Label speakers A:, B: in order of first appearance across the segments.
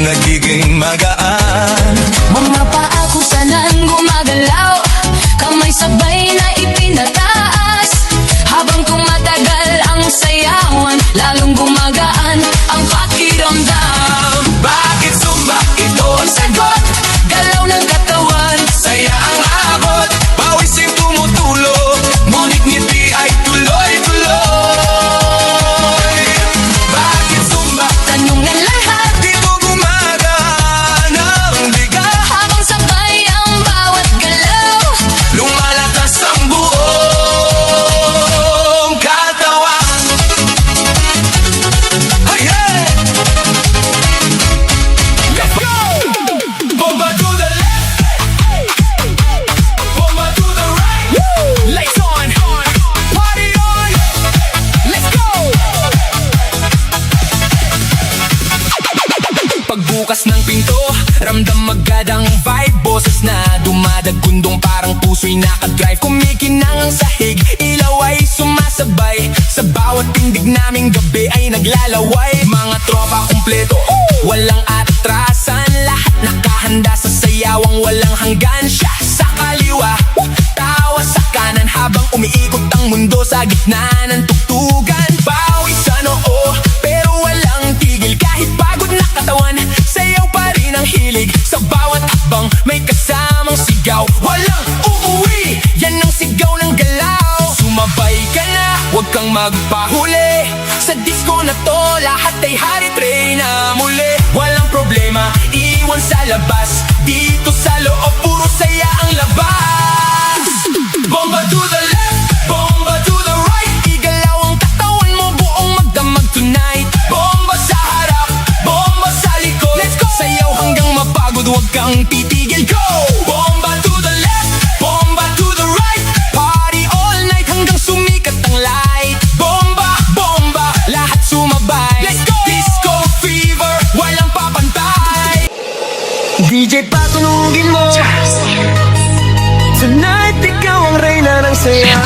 A: nagiging magaan.
B: Mga paa kung saan gumagalaw, kamay sabay na ipinataas. Habang tumatagal ang sayawan, lalong gumagaan ang pakiramdam.
A: Bakit Zumba? Ito ang sagot.
B: Galaw ng katawan,
A: Saya ang abot, pawisin tumutulog, ngunit ngiti ay tuloy-tuloy. Bakit Zumba?
B: tanong ng lahat,
A: Dito gumagaan ang bigat,
B: habang sabay ang bawat galaw.
A: lumalakas ang buong katawan. Hey, hey! Let's go! Bomba to the left, bomba to the right. Lights on, party on. Let's go! Pagbukas ng pinto, ramdam agad ang vibe. Boses na dumadagundong parang puso'y nakadrive. Kumikinang ang sahig, ilaw ay sumasabay. Sa bawat tindig naming gabi ay naglalaway. Mga tropa kumpleto, walang atrasan. Lahat nakahanda sa sayawang walang hanggan. Siya sa kaliwa, tawa sa kanan, habang umiikot ang mundo sa gitna ng tugtugan. Pawis sa noo, pero walang tigil. Kahit pagod na katawan, sayaw pa rin ang hilig. Sa bawat hakbang may kasamang sigaw. Walang uuwi, yan ang sigaw ng galaw. Sumabay ka na, huwag kang magpahuli. Sa disco na to, lahat ay hari-tray na muli. Walang problema, iwan sa labas. Dito sa loob, puro saya ang labas. Bomba to the left, bomba to the right. Igalaw ang katawan mo, buong magdamag tonight. Bomba sa harap, bomba sa likod. Let's go! Sayaw hanggang mapagod, huwag kang titigil. Go! Bomba to the left, bomba to the right. Party all night hanggang sumikat ang light. Bomba, bomba, lahat sumabay. Let's go! Disco fever, walang papantay.
C: DJ patunugin mo, tonight ikaw ang reyna ng saya.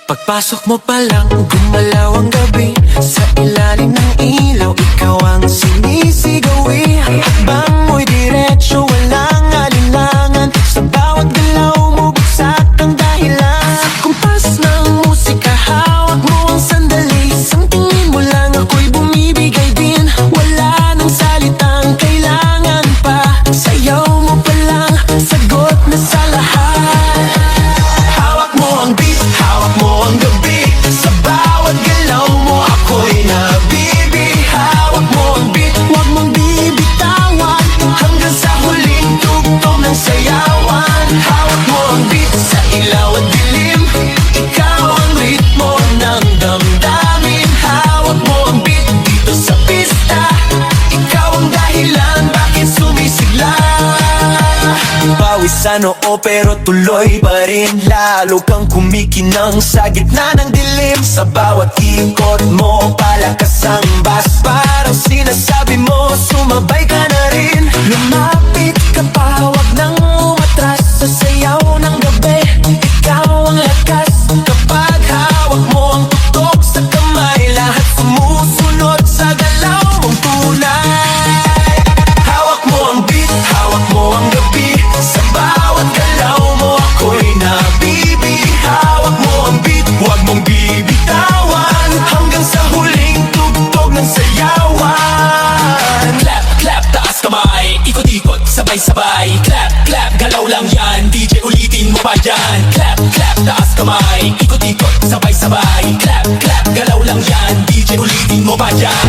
C: Pagpasok mo pa lang, gumalaw ang gabi. Sa ilalim ng ilaw, ikaw ang sinisigawi. Hakbang mo'y diretsyo, walang alinlangan. Sa bawat galaw mo, buksak ang dahilan. Sa kumpas ng musika, hawak mo ang sandali. Isang tingin mo lang, ako'y bumibigay din. Wala nang salitang kailangan pa. Sayaw mo pa lang, sagot na sa lahat. Hawak mo ang beat, hawak mo ang gabi. Sa bawat galaw mo, ako'y nabibi. Hawak mo ang beat, huwag mong bibitawan. Hanggang sa huling tugtog ng sayawan. Hawak mo ang beat, sa ilaw at dilim. Ikaw ang ritmo ng damdamin. Hawak mo ang beat, dito sa pista. Ikaw ang dahilan, bakit sumisigla. Pawis sa noo pero tuloy pa rin. Lalo kang kumikinang sa gitna ng dilim. Sa bawat ikot mo, palakas ang bass. Parang sinasabi mo, sumabay ka na rin. Lumapit ka pa, huwag nang umatras. Sa sayaw ng gabi, ikaw ang lakas. Kapag hawak mo ang tutok sa kamay, lahat sumusunod sa galaw mong tunay. Hawak mo ang beat, hawak mo ang gabi. Sa bawat galaw mo, ako'y nabibi. Hawak mo ang beat, huwag mong bibitawan. Hanggang sa huling tugtog ng sayawan.
A: Clap, clap, taas kamay, ikot-ikot, sabay-sabay. Clap, clap, galaw lang yan, DJ ulitin mo pa yan. Clap, clap, taas kamay, ikot-ikot, sabay-sabay. Clap, clap, galaw lang yan, DJ ulitin mo pa yan.